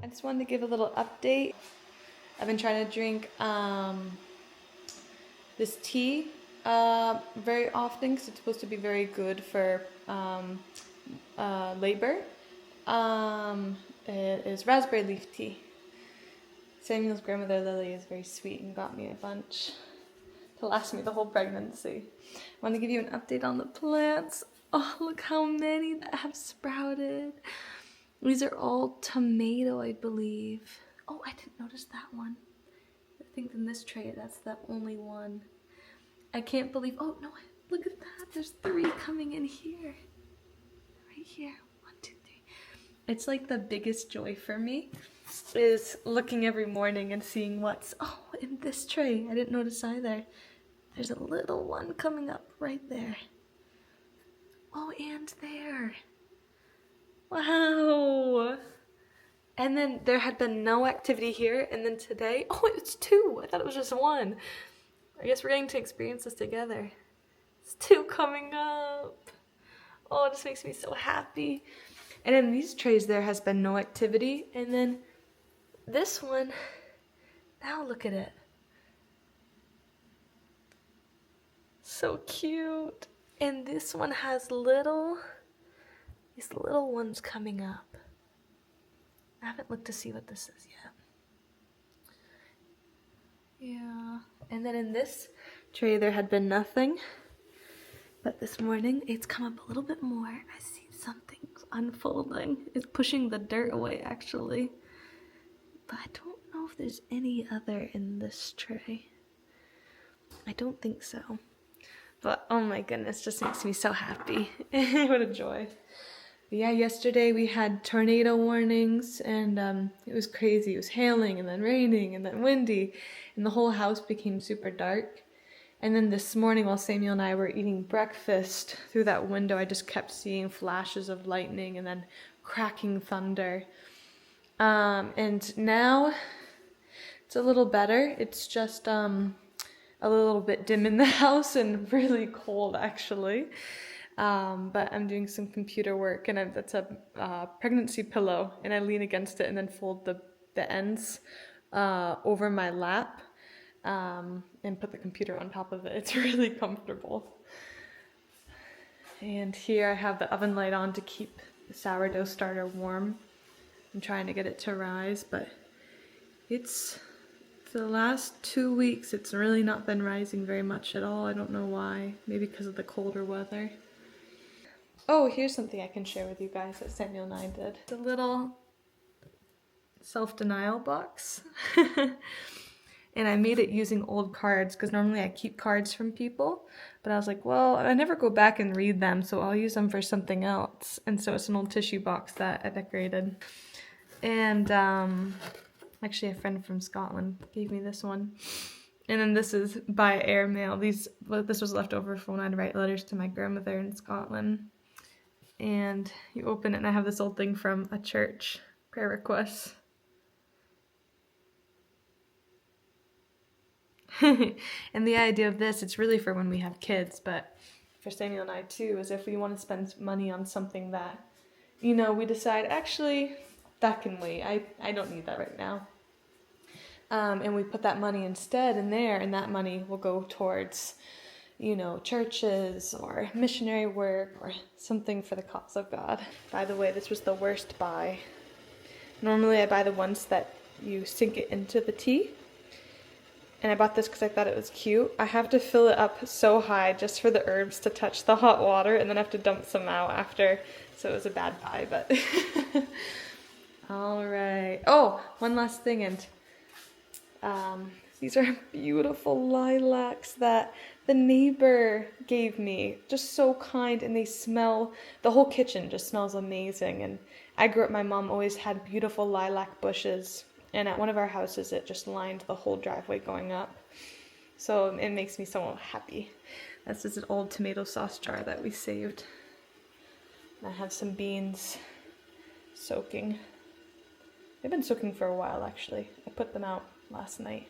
just wanted to give a little update. I've been trying to drink this tea very often because it's supposed to be very good for labor. It is raspberry leaf tea. Samuel's grandmother Lily is very sweet and got me a bunch to last me the whole pregnancy. I want to give you an update on the plants. Oh, look how many that have sprouted. These are all tomato, I believe. Oh, I didn't notice that one. I think in this tray, that's the only one. I can't believe, oh no, look at that. There's 3 coming in here. Right here, 1, 2, 3. It's like the biggest joy for me is looking every morning and seeing what's, oh, in this tray. I didn't notice either. There's a little one coming up right there. Oh, and there. Wow. And then there had been no activity here, and then today, oh, it's 2. I thought it was just 1. I guess we're getting to experience this together. It's 2 coming up. Oh, it just makes me so happy. And in these trays, there has been no activity. And then this one, now look at it. So cute. And this one has these little ones coming up. I haven't looked to see what this is yet. Yeah. And then in this tray, there had been nothing. But this morning, it's come up a little bit more. I see something unfolding. It's pushing the dirt away, actually. But I don't know if there's any other in this tray. I don't think so. But oh my goodness, just makes me so happy. What a joy. But yeah, yesterday we had tornado warnings and it was crazy. It was hailing and then raining and then windy and the whole house became super dark. And then this morning while Samuel and I were eating breakfast, through that window I just kept seeing flashes of lightning and then cracking thunder. And now it's a little better. It's just a little bit dim in the house and really cold actually. But I'm doing some computer work and that's a pregnancy pillow and I lean against it and then fold the ends over my lap and put the computer on top of it. It's really comfortable. And here I have the oven light on to keep the sourdough starter warm. I'm trying to get it to rise, but for the last 2 weeks, it's really not been rising very much at all. I don't know why. Maybe because of the colder weather. Oh, here's something I can share with you guys that Samuel and I did. The little self-denial box. And I made it using old cards because normally I keep cards from people. But I was like, well, I never go back and read them, so I'll use them for something else. And so it's an old tissue box that I decorated. And actually a friend from Scotland gave me this one. And then this is by airmail. This was left over for when I'd write letters to my grandmother in Scotland. And you open it and I have this old thing from a church, prayer requests. And the idea of this, it's really for when we have kids, but for Samuel and I too, is if we want to spend money on something that, you know, we decide, actually, that can wait. I don't need that right now. And we put that money instead in there, and that money will go towards, you know, churches or missionary work or something for the cause of God. By the way, this was the worst buy. Normally I buy the ones that you sink it into the tea. And I bought this because I thought it was cute. I have to fill it up so high just for the herbs to touch the hot water, and then I have to dump some out after. So it was a bad buy, but all right. Oh, one last thing, and these are beautiful lilacs that the neighbor gave me. Just so kind, and they smell, the whole kitchen just smells amazing. And I grew up, my mom always had beautiful lilac bushes. And at one of our houses, it just lined the whole driveway going up. So it makes me so happy. This is an old tomato sauce jar that we saved. And I have some beans soaking. They've been soaking for a while, actually. I put them out last night.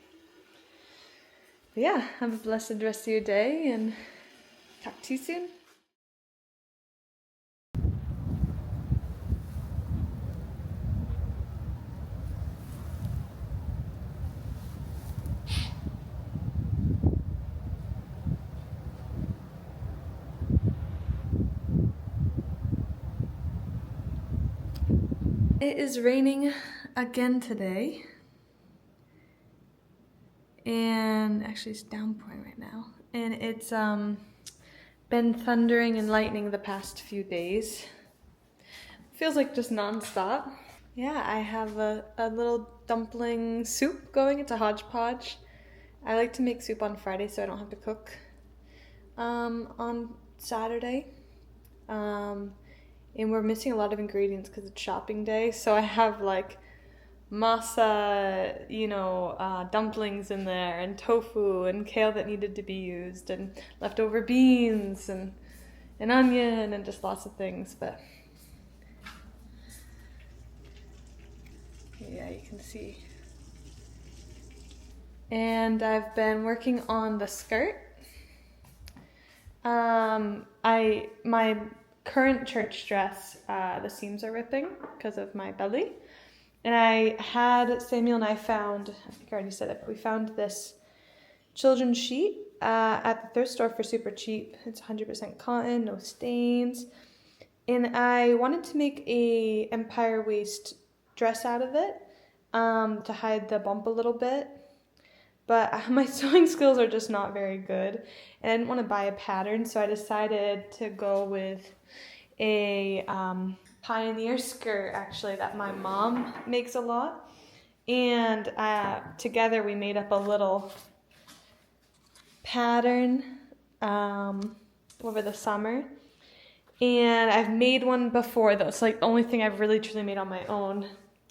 But yeah, have a blessed rest of your day and talk to you soon. It is raining again today. And actually it's downpouring right now. And it's been thundering and lightning the past few days. Feels like just non-stop. Yeah, I have a little dumpling soup going. It's a hodgepodge. I like to make soup on Friday so I don't have to cook on Saturday. And we're missing a lot of ingredients because it's shopping day. So I have like masa, dumplings in there, and tofu and kale that needed to be used, and leftover beans and an onion and just lots of things. But yeah, you can see. And I've been working on the skirt. My current church dress, the seams are ripping because of my belly. And Samuel and I found, I think I already said it, but we found this children's sheet at the thrift store for super cheap. It's 100% cotton, no stains. And I wanted to make a empire waist dress out of it to hide the bump a little bit. But my sewing skills are just not very good. And I didn't want to buy a pattern, so I decided to go with a pioneer skirt, actually, that my mom makes a lot. And together we made up a little pattern over the summer. And I've made one before, though. It's like the only thing I've really truly made on my own.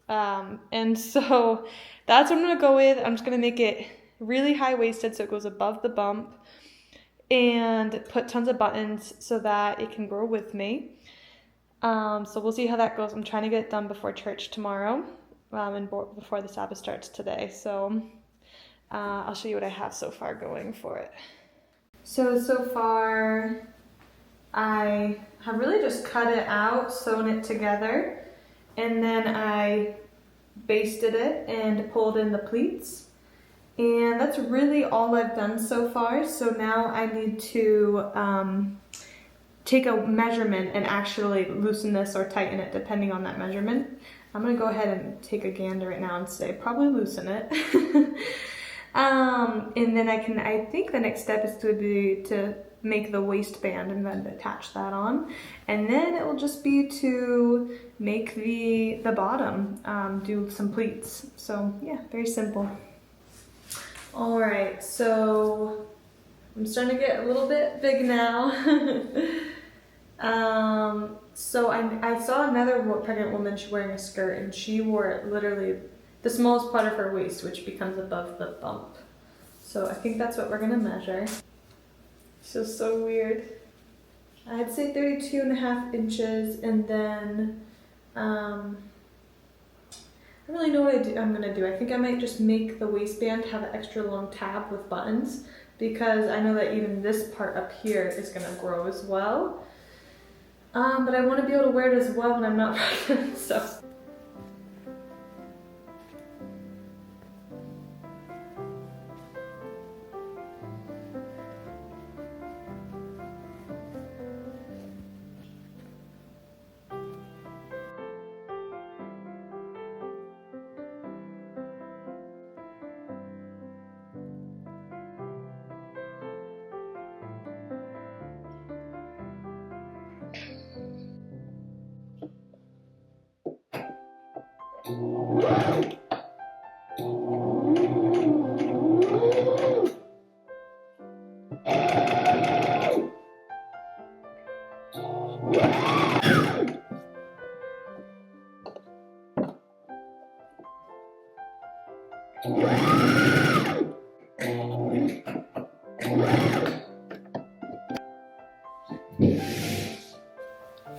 And so that's what I'm going to go with. I'm just going to make it really high-waisted so it goes above the bump, and put tons of buttons so that it can grow with me. So we'll see how that goes. I'm trying to get it done before church tomorrow, and before the Sabbath starts today. So I'll show you what I have so far going for it. So far I have really just cut it out, sewn it together, and then I basted it and pulled in the pleats. And that's really all I've done so far. So now I need to take a measurement and actually loosen this or tighten it depending on that measurement. I'm gonna go ahead and take a gander right now and say probably loosen it. And then I think the next step is to make the waistband and then attach that on. And then it will just be to make the bottom, do some pleats. So yeah, very simple. All right, so I'm starting to get a little bit big now. So I saw another pregnant woman wearing a skirt, and she wore literally the smallest part of her waist, which becomes above the bump. So I think that's what we're gonna measure. So weird. I'd say 32.5 inches, and then I don't really know what I'm gonna do. I think I might just make the waistband have an extra long tab with buttons, because I know that even this part up here is gonna grow as well. But I want to be able to wear it as well when I'm not pregnant, so.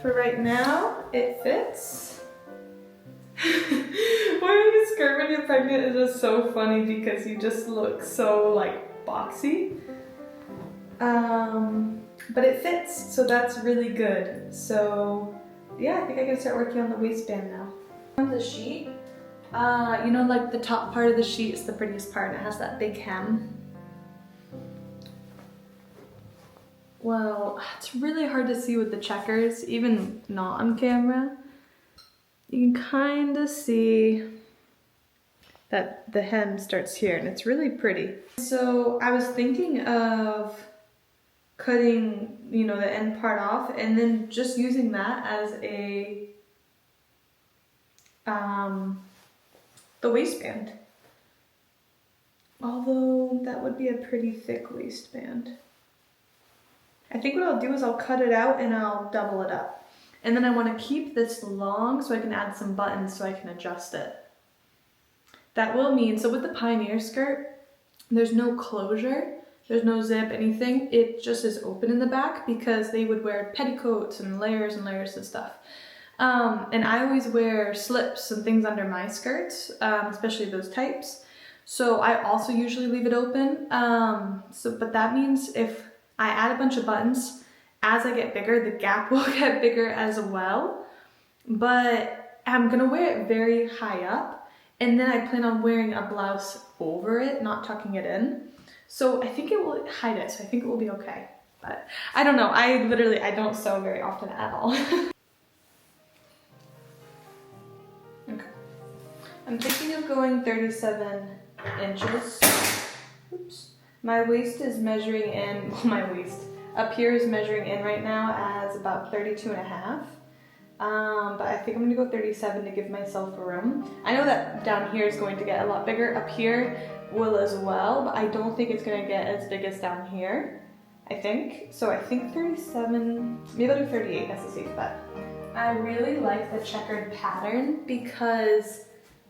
For right now, it fits. Wearing a skirt when you're pregnant is just so funny because you just look so like boxy. But it fits, so that's really good. So yeah, I think I can start working on the waistband now. On the sheet, like the top part of the sheet is the prettiest part, and it has that big hem. Well, it's really hard to see with the checkers, even not on camera. You can kind of see that the hem starts here, and it's really pretty. So I was thinking of cutting, you know, the end part off and then just using that as a the waistband. Although that would be a pretty thick waistband. I think what I'll do is I'll cut it out and I'll double it up. And then I want to keep this long so I can add some buttons so I can adjust it. That will mean, so with the Pioneer skirt, there's no closure, there's no zip, anything. It just is open in the back because they would wear petticoats and layers of stuff. And I always wear slips and things under my skirts, especially those types. So I also usually leave it open. But that means if I add a bunch of buttons, as I get bigger, the gap will get bigger as well. But I'm gonna wear it very high up, and then I plan on wearing a blouse over it, not tucking it in. So I think it will hide it, so I think it will be okay. But I don't know, I don't sew very often at all. Okay. I'm thinking of going 37 inches. Oops. My waist is measuring in, well, my waist up here is measuring in right now as about 32 and a half. But I think I'm gonna go 37 to give myself room. I know that down here is going to get a lot bigger. Up here will as well, but I don't think it's gonna get as big as down here, I think. So I think 37, maybe I'll do 38, that's a safe bet. I really like the checkered pattern because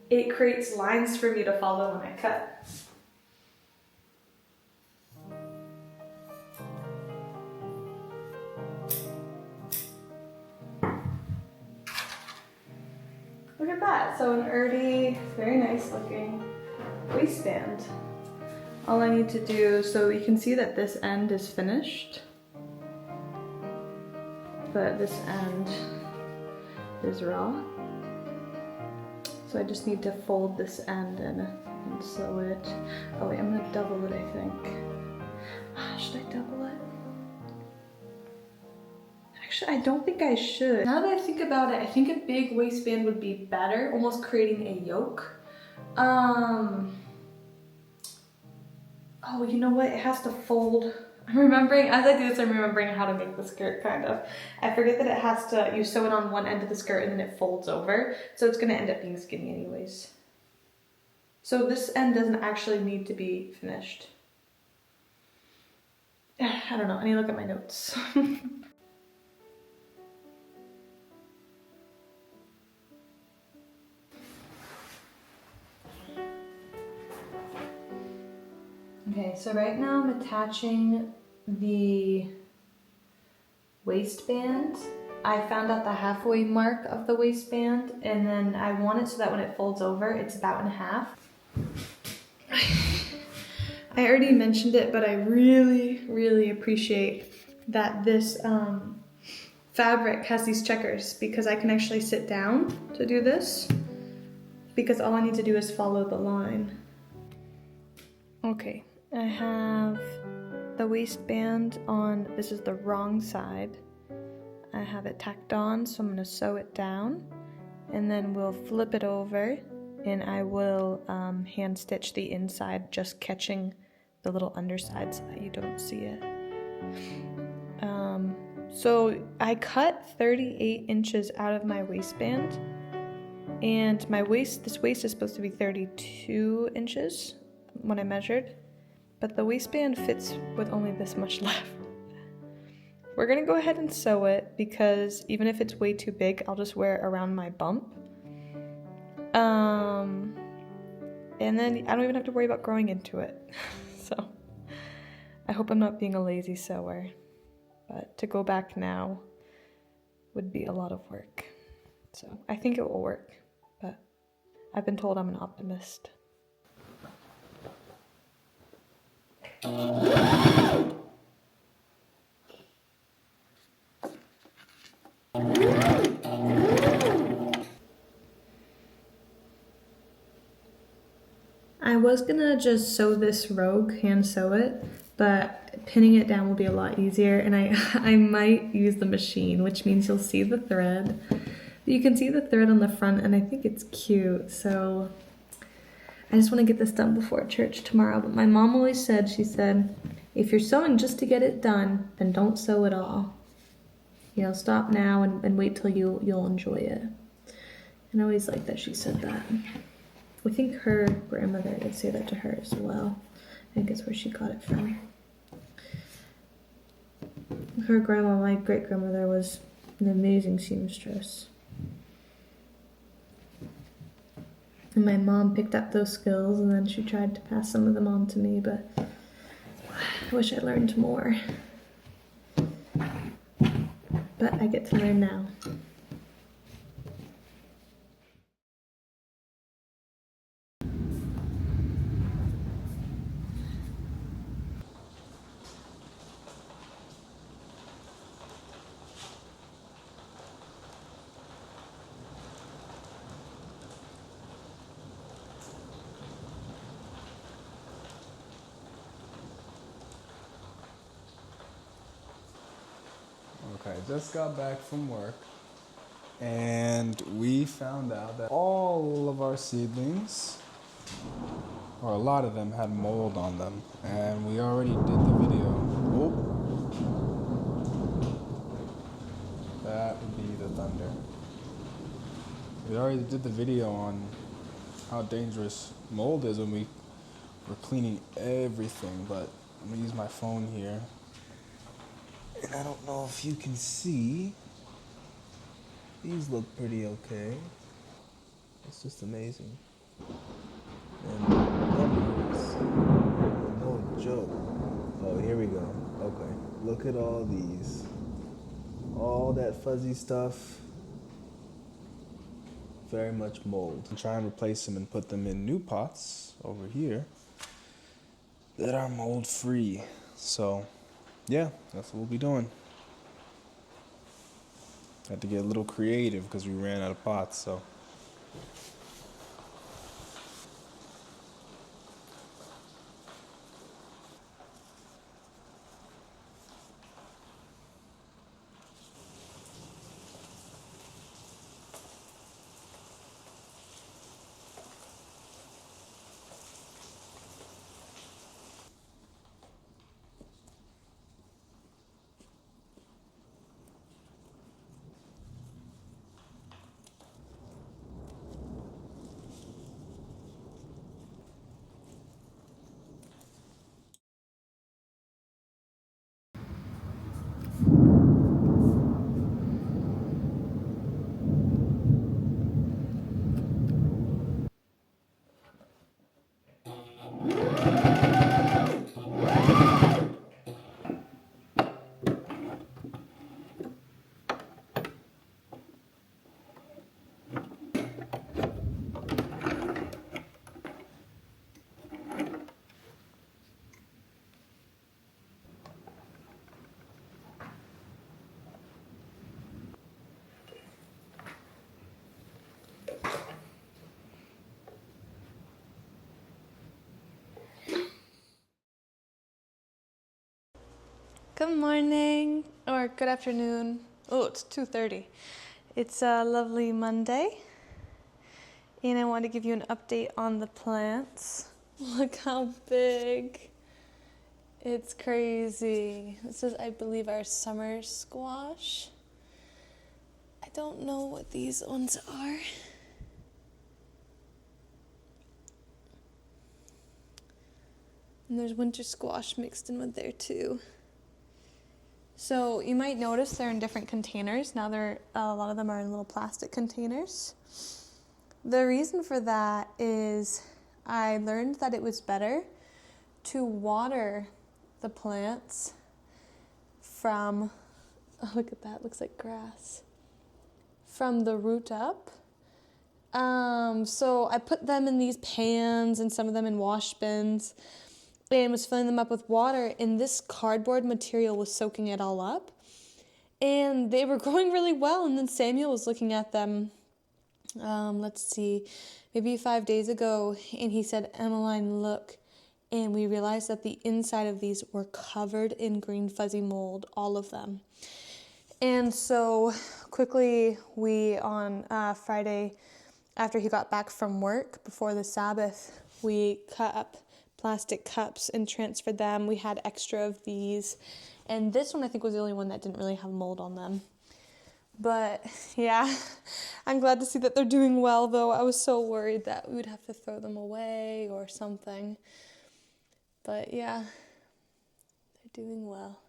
it creates lines for me to follow when I cut. Look at that, so an earthy, very nice looking waistband. All I need to do, so you can see that this end is finished, but this end is raw. So I just need to fold this end in and sew it. Oh wait, I'm gonna double it, I think. Should I double it? Actually, I don't think I should. Now that I think about it, I think a big waistband would be better, almost creating a yoke. Oh, you know what? It has to fold. I'm remembering, as I do this, I'm remembering how to make the skirt, kind of. I forget that it has to, you sew it on one end of the skirt and then it folds over. So it's gonna end up being skinny anyways. So this end doesn't actually need to be finished. I don't know, I need to look at my notes. Okay, so right now I'm attaching the waistband. I found out the halfway mark of the waistband, and then I want it so that when it folds over, it's about in half. I already mentioned it, but I really appreciate that this fabric has these checkers because I can actually sit down to do this because all I need to do is follow the line. Okay. I have the waistband on, this is the wrong side. I have it tacked on, so I'm going to sew it down, and then we'll flip it over, and I will hand stitch the inside, just catching the little underside so that you don't see it. So I cut 38 inches out of my waistband, and my waist, this waist is supposed to be 32 inches when I measured. But the waistband fits with only this much left. We're gonna go ahead and sew it because even if it's way too big, I'll just wear it around my bump. And then I don't even have to worry about growing into it. So I hope I'm not being a lazy sewer, but to go back now would be a lot of work. So I think it will work, but I've been told I'm an optimist. I was gonna just sew this rogue, hand sew it, but pinning it down will be a lot easier, and I might use the machine, which means you'll see the thread. You can see the thread on the front and I think it's cute, so I just want to get this done before church tomorrow. But my mom always said, she said, if you're sewing just to get it done, then don't sew at all. You know, stop now and wait till you'll enjoy it. And I always like that she said that. I think her grandmother would say that to her as well. I think that's where she got it from. Her grandma, my great-grandmother, was an amazing seamstress. And my mom picked up those skills and then she tried to pass some of them on to me, but I wish I learned more. But I get to learn now. Okay, just got back from work and we found out that all of our seedlings, or a lot of them, had mold on them, and we already did the video. Oh, that would be the thunder. We already did the video on how dangerous mold is when we were cleaning everything, but I'm gonna use my phone here. And I don't know if you can see, these look pretty okay. It's just amazing. And numbers, no joke. Oh, here we go. Okay, look at all these. All that fuzzy stuff, very much mold. I'm trying to replace them and put them in new pots over here that are mold free. So yeah, that's what we'll be doing. Had to get a little creative because we ran out of pots, so. Good morning, or good afternoon. Oh, it's 2:30. It's a lovely Monday, and I want to give you an update on the plants. Look how big. It's crazy. This is, I believe, our summer squash. I don't know what these ones are. And there's winter squash mixed in with there too. So you might notice they're in different containers. Now a lot of them are in little plastic containers. The reason for that is I learned that it was better to water the plants from, oh, look at that, looks like grass, from the root up. So I put them in these pans and some of them in wash bins and was filling them up with water, and this cardboard material was soaking it all up. And they were growing really well, and then Samuel was looking at them, maybe 5 days ago, and he said, Emmeline, look. And we realized that the inside of these were covered in green fuzzy mold, all of them. And so quickly we on Friday, after he got back from work before the Sabbath, we cut up plastic cups and transferred them. We had extra of these. And this one I think was the only one that didn't really have mold on them. But yeah, I'm glad to see that they're doing well, though. I was so worried that we would have to throw them away or something. But yeah, they're doing well.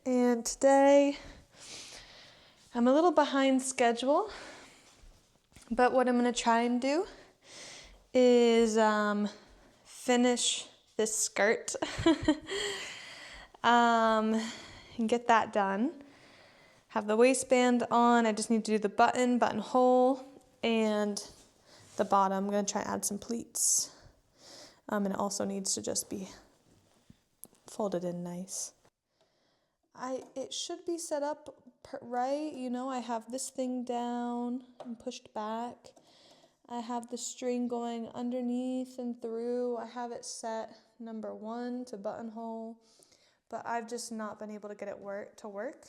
And today, I'm a little behind schedule, but what I'm going to try and do is finish this skirt and get that done. Have the waistband on. I just need to do the buttonhole, and the bottom. I'm going to try and add some pleats. And it also needs to just be folded in nice. It should be set up right, you know, I have this thing down and pushed back. I have the string going underneath and through. I have it set number 1 to buttonhole, but I've just not been able to get it to work.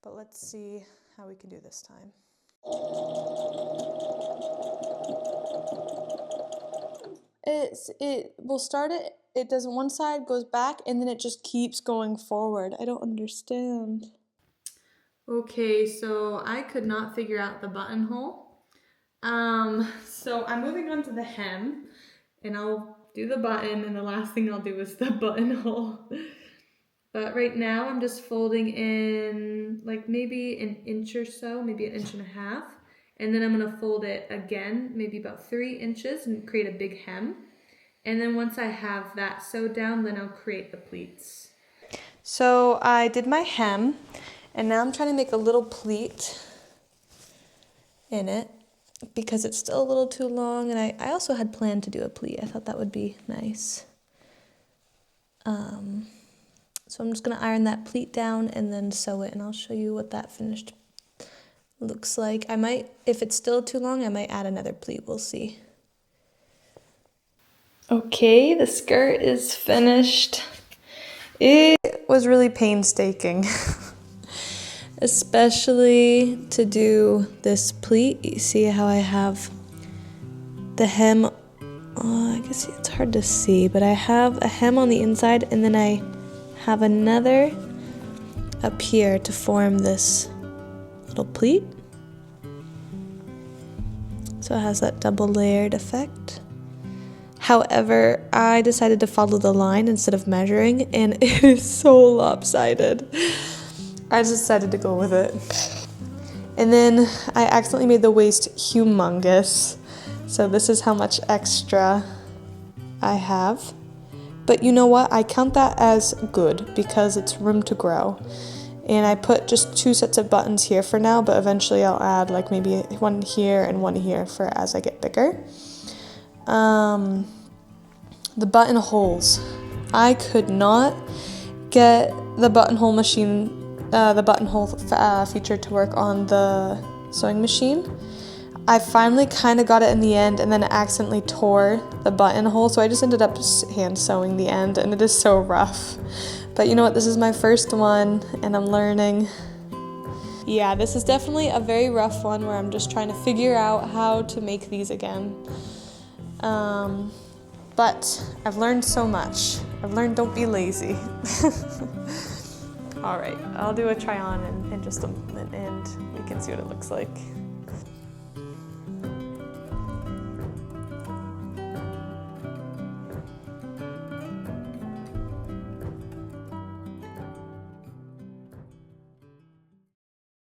But let's see how we can do this time. It will start it does one side, goes back, and then it just keeps going forward. I don't understand. Okay, so I could not figure out the buttonhole. So I'm moving on to the hem, and I'll do the button, and the last thing I'll do is the buttonhole. But right now I'm just folding in like maybe an inch or so, maybe an inch and a half. And then I'm gonna fold it again, maybe about 3 inches, and create a big hem. And then once I have that sewed down, then I'll create the pleats. So I did my hem, and now I'm trying to make a little pleat in it because it's still a little too long, and I also had planned to do a pleat. I thought that would be nice. So I'm just gonna iron that pleat down and then sew it, and I'll show you what that finished looks like. I might, if it's still too long, I might add another pleat, we'll see. Okay, the skirt is finished. It was really painstaking, especially to do this pleat. You see how I have the hem, I guess it's hard to see, but I have a hem on the inside, and then I have another up here to form this little pleat. So it has that double layered effect. However, I decided to follow the line instead of measuring, and it is so lopsided. I just decided to go with it. And then I accidentally made the waist humongous. So this is how much extra I have. But you know what? I count that as good because it's room to grow. And I put just 2 sets of buttons here for now, but eventually I'll add like maybe one here and one here for as I get bigger. The buttonholes. I could not get the buttonhole machine, the buttonhole feature to work on the sewing machine. I finally kind of got it in the end, and then I accidentally tore the buttonhole, so I just ended up hand sewing the end, and it is so rough. But you know what? This is my first one, and I'm learning. Yeah, this is definitely a very rough one where I'm just trying to figure out how to make these again. But I've learned so much. I've learned don't be lazy. All right, I'll do a try on in just a minute, and we can see what it looks like.